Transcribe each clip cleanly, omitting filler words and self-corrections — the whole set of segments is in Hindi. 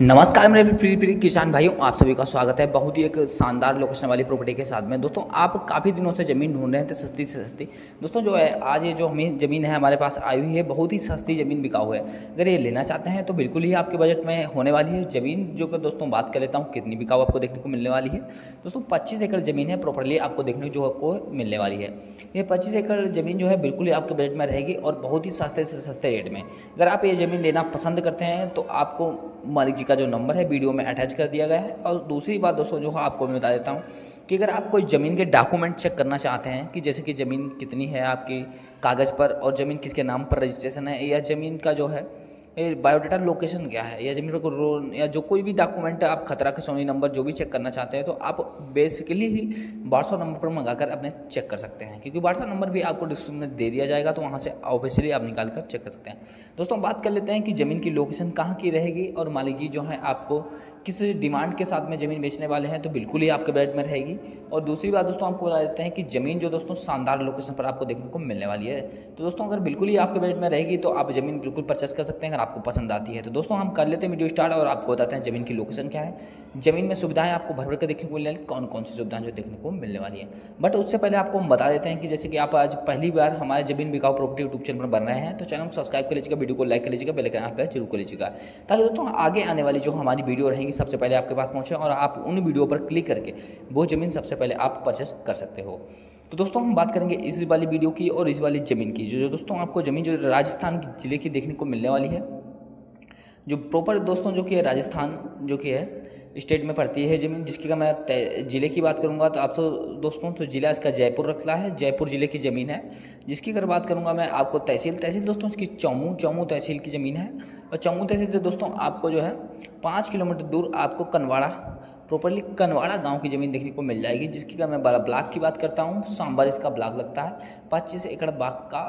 नमस्कार मेरे प्रिय किसान भाइयों, आप सभी का स्वागत है बहुत ही एक शानदार लोकेशन वाली प्रॉपर्टी के साथ में। दोस्तों आप काफ़ी दिनों से ज़मीन ढूंढ रहे थे सस्ती से सस्ती। दोस्तों जो है आज ये जो हमें ज़मीन है हमारे पास आई हुई है, बहुत ही सस्ती ज़मीन बिकाऊ है। अगर ये लेना चाहते हैं तो बिल्कुल ही आपके बजट में होने वाली है ज़मीन। जो कि दोस्तों बात कर लेता हूँ कितनी बिकाऊ आपको देखने को मिलने वाली है। दोस्तों 25 एकड़ ज़मीन है प्रॉपर्ली आपको देखने को मिलने वाली है। ये 25 एकड़ ज़मीन जो है बिल्कुल ही आपके बजट में रहेगी और बहुत ही सस्ते से सस्ते रेट में। अगर आप ये ज़मीन लेना पसंद करते हैं तो आपको मालिक जी का जो नंबर है वीडियो में अटैच कर दिया गया है। और दूसरी बात दोस्तों जो आपको मैं बता देता हूँ कि अगर आप कोई ज़मीन के डॉक्यूमेंट चेक करना चाहते हैं कि जैसे कि ज़मीन कितनी है आपकी कागज़ पर और ज़मीन किसके नाम पर रजिस्ट्रेशन है, या ज़मीन का जो है बायोडाटा लोकेशन क्या है, या ज़मीन पर रोड या जो कोई भी डॉक्यूमेंट आप खतरा के सोनी नंबर जो भी चेक करना चाहते हैं तो आप बेसिकली ही व्हाट्सअप नंबर पर मंगाकर अपने चेक कर सकते हैं, क्योंकि व्हाट्सअप नंबर भी आपको डिस्क्रिप्शन में दे दिया जाएगा, तो वहाँ से ऑफिशियली आप निकाल कर चेक कर सकते हैं। दोस्तों बात कर लेते हैं कि ज़मीन की लोकेशन कहाँ की रहेगी और मालिक जी जो है आपको किस डिमांड के साथ में ज़मीन बेचने वाले हैं, तो बिल्कुल ही आपके बजट में रहेगी। और दूसरी बात दोस्तों आपको बता देते हैं कि ज़मीन जो दोस्तों शानदार लोकेशन पर आपको देखने को मिलने वाली है। तो दोस्तों अगर बिल्कुल ही आपके बजट में रहेगी तो आप ज़मीन बिल्कुल परचेस कर सकते हैं अगर आपको पसंद आती है। तो दोस्तों हम कर लेते हैं वीडियो स्टार्ट और आपको बताते हैं ज़मीन की लोकेशन क्या है, ज़मीन में सुविधाएं आपको भर भर के देखने को मिलने वाली, कौन कौन सी सुविधाएं जो देखने को मिलने वाली है। बट उससे पहले आपको हम बता देते हैं कि जैसे कि आप आज पहली बार हमारे ज़मीन बिकाऊ प्रॉपर्टी यूट्यूब चैनल पर बन रहे हैं तो चैनल को सब्सक्राइब कर लीजिएगा, वीडियो को लाइक कर लीजिएगा, बेल आइकन पर जरूर कर लीजिएगा, ताकि दोस्तों आगे आने वाली जो हमारी वीडियो रहेंगी सबसे पहले आपके पास पहुँचे और आप उन वीडियो पर क्लिक करके वो ज़मीन सबसे पहले आप परचेस कर सकते हो। तो दोस्तों हम बात करेंगे इस वाली वीडियो की और इस वाली ज़मीन की। जो दोस्तों आपको ज़मीन जो राजस्थान जिले की देखने को मिलने वाली है, जो प्रॉपर दोस्तों जो कि है राजस्थान जो कि है स्टेट में पड़ती है ज़मीन, जिसकी का मैं ज़िले की बात करूंगा तो आपसे दोस्तों तो ज़िला इसका जयपुर रखला है, जयपुर ज़िले की ज़मीन है। जिसकी अगर बात करूंगा मैं आपको तहसील दोस्तों इसकी चौमू तहसील की ज़मीन है। और चौमू तहसील से दोस्तों आपको जो है 5 किलोमीटर दूर आपको कनवाड़ा प्रॉपरली कनवाड़ा गांव की ज़मीन देखने को मिल जाएगी। जिसकी अगर मैं ब्लॉक की बात करता हूँ, सांबर इसका ब्लॉक लगता है। 25 एकड़ बाग का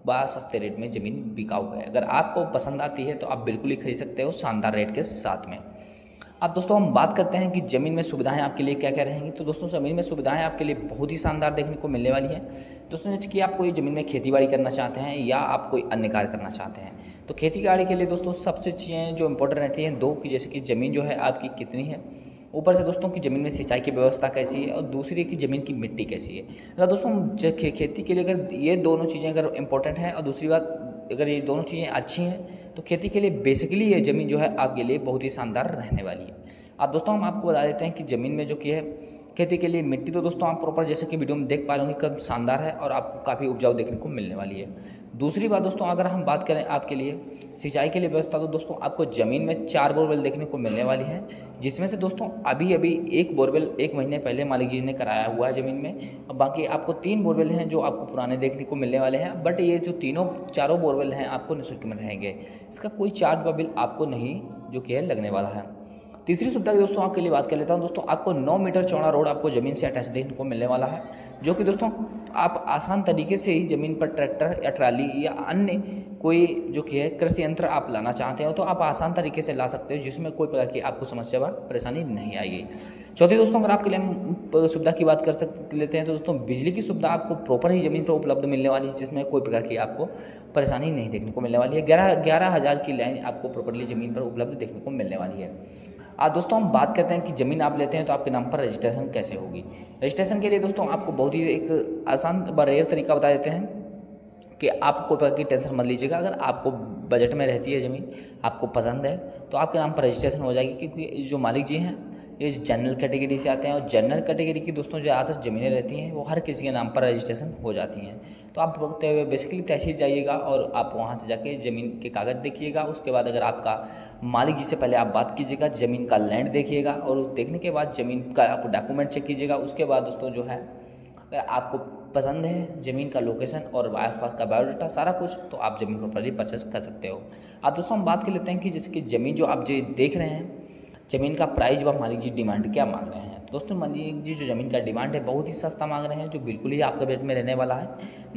बड़ा सस्ते रेट में ज़मीन बिकाऊ है। अगर आपको पसंद आती है तो आप बिल्कुल ही खरीद सकते हो शानदार रेट के साथ में। अब दोस्तों हम बात करते हैं कि ज़मीन में सुविधाएं आपके लिए क्या क्या रहेंगी। तो दोस्तों ज़मीन में सुविधाएं आपके लिए बहुत ही शानदार देखने को मिलने वाली हैं। दोस्तों जैसे कि आप कोई ज़मीन में खेती बाड़ी करना चाहते हैं या आप कोई अन्य कार्य करना चाहते हैं, तो खेती बाड़ी के लिए दोस्तों सबसे चीज़ें जो इंपॉर्टेंट रहती हैं दो, कि जैसे कि ज़मीन जो है आपकी कितनी है, ऊपर से दोस्तों की ज़मीन में सिंचाई की व्यवस्था कैसी है, और दूसरी की ज़मीन की मिट्टी कैसी है। अगर दोस्तों खेती के लिए अगर ये दोनों चीज़ें अगर इंपॉर्टेंट हैं और दूसरी बात अगर ये दोनों चीज़ें अच्छी हैं तो खेती के लिए बेसिकली ये ज़मीन जो है आपके लिए बहुत ही शानदार रहने वाली है। अब दोस्तों हम आपको बता देते हैं कि ज़मीन में जो कि है खेती के लिए मिट्टी तो दोस्तों आप प्रॉपर जैसे कि वीडियो में देख पा रहे होंगे कब शानदार है और आपको काफ़ी उपजाऊ देखने को मिलने वाली है। दूसरी बात दोस्तों अगर हम बात करें आपके लिए सिंचाई के लिए व्यवस्था, तो दोस्तों आपको ज़मीन में 4 बोरवेल देखने को मिलने वाली है, जिसमें से दोस्तों अभी एक बोरवेल 1 महीने पहले मालिक जी ने कराया हुआ है ज़मीन में। और बाकी आपको 3 बोरवेल हैं जो आपको पुराने देखने को मिलने वाले हैं। बट ये जो चारों बोरवेल हैं आपको निःशुल्क में रहेंगे, इसका कोई चार्ज व बिल आपको नहीं जो कि है लगने वाला है। तीसरी सुविधा की दोस्तों आपके लिए बात कर लेता हूं। दोस्तों आपको 9 मीटर चौड़ा रोड आपको ज़मीन से अटैच देखने को मिलने वाला है, जो कि दोस्तों आप आसान तरीके से ही ज़मीन पर ट्रैक्टर या ट्राली या अन्य कोई जो कि है कृषि यंत्र आप लाना चाहते हो तो आप आसान तरीके से ला सकते हो, जिसमें कोई प्रकार की आपको समस्या व परेशानी नहीं आएगी। चौथी दोस्तों अगर आपके लिए हम सुविधा की बात कर लेते हैं तो दोस्तों बिजली की सुविधा आपको प्रॉपर ही ज़मीन पर उपलब्ध मिलने वाली है, जिसमें कोई प्रकार की आपको परेशानी नहीं देखने को मिलने वाली है। 11,000 की लाइन आपको प्रॉपरली ज़मीन पर उपलब्ध देखने को मिलने वाली है। आज दोस्तों हम बात करते हैं कि ज़मीन आप लेते हैं तो आपके नाम पर रजिस्ट्रेशन कैसे होगी। रजिस्ट्रेशन के लिए दोस्तों आपको बहुत ही एक आसान व रेयर तरीका बता देते हैं कि आप कोई प्रकार की टेंशन मत लीजिएगा। अगर आपको बजट में रहती है ज़मीन, आपको पसंद है तो आपके नाम पर रजिस्ट्रेशन हो जाएगी, क्योंकि जो मालिक जी हैं ये जनरल कैटेगरी से आते हैं और जनरल कैटेगरी की दोस्तों जो ज़्यादातर ज़मीनें रहती हैं वो हर किसी के नाम पर रजिस्ट्रेशन हो जाती हैं। तो आप बेसिकली तहसील जाइएगा और आप वहाँ से जाके ज़मीन के कागज़ देखिएगा। उसके बाद अगर आपका मालिक जी से पहले आप बात कीजिएगा, ज़मीन का लैंड देखिएगा और देखने के बाद ज़मीन का आप डॉक्यूमेंट चेक कीजिएगा। उसके बाद दोस्तों जो है अगर आपको पसंद है ज़मीन का लोकेशन और आसपास का बायोडाटा सारा कुछ, तो आप ज़मीन प्रॉपर्ली परचेस कर सकते हो। अब दोस्तों हम बात कर लेते हैं कि जैसे कि ज़मीन जो आप जो देख रहे हैं, ज़मीन का प्राइस व मालिक जी डिमांड क्या मांग रहे हैं। तो दोस्तों मालिक जी जो ज़मीन का डिमांड है बहुत ही सस्ता मांग रहे हैं, जो बिल्कुल ही आपके बजट में रहने वाला है।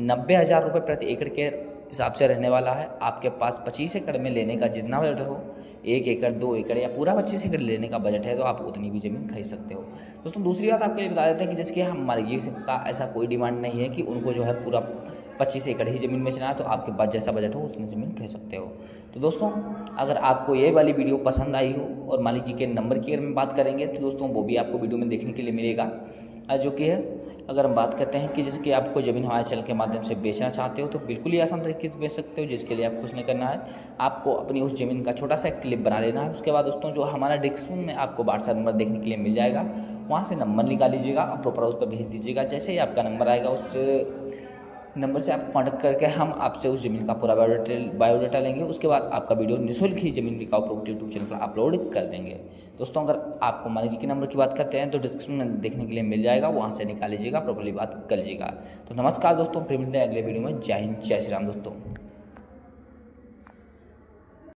90,000 रुपये प्रति एकड़ के हिसाब से रहने वाला है। आपके पास 25 एकड़ में लेने का जितना बजट हो, 1 एकड़ 2 एकड़ या पूरा 25 एकड़ लेने का बजट है, तो आप उतनी भी ज़मीन खरीद सकते हो। दोस्तों दूसरी बात आपको ये बता देते हैं कि जैसे कि हम मालिक जी का ऐसा कोई डिमांड नहीं है कि उनको जो है पूरा 25 एकड़ ही ज़मीन बेचना है तो आपके पास जैसा बजट हो उसमें ज़मीन खरीद सकते हो। तो दोस्तों अगर आपको ये वाली वीडियो पसंद आई हो और मालिक जी के नंबर की अगर हम बात करेंगे तो दोस्तों वो भी आपको वीडियो में देखने के लिए मिलेगा, जो कि है अगर हम बात करते हैं कि जैसे कि आपको ज़मीन हमारे चैनल के माध्यम से बेचना चाहते हो तो बिल्कुल ही आसान तरीके से बेच सकते हो, जिसके लिए आपको कुछ नहीं करना है, आपको अपनी उस ज़मीन का छोटा सा क्लिप बना लेना है। उसके बाद दोस्तों जो हमारा डिस्क्रिप्शन में आपको व्हाट्सएप नंबर देखने के लिए मिल जाएगा, वहाँ से नंबर निकाल लीजिएगा और प्रॉपर उस पर भेज दीजिएगा। जैसे ही आपका नंबर आएगा उस नंबर से आप कॉन्टैक्ट करके हम आपसे उस ज़मीन का पूरा बायोडाटा लेंगे। उसके बाद आपका वीडियो निःशुल्क ही ज़मीन बिकाऊ प्रॉपर्टी यूट्यूब चैनल पर अपलोड कर देंगे। दोस्तों अगर आपको मालिक जी के नंबर की बात करते हैं तो डिस्क्रिप्शन में देखने के लिए मिल जाएगा, वहाँ से निकाल लीजिएगा, प्रॉपर्ली बात कर लीजिएगा। तो नमस्कार दोस्तों, फिर मिलते हैं अगले वीडियो में। जय हिंद, जय श्री राम दोस्तों।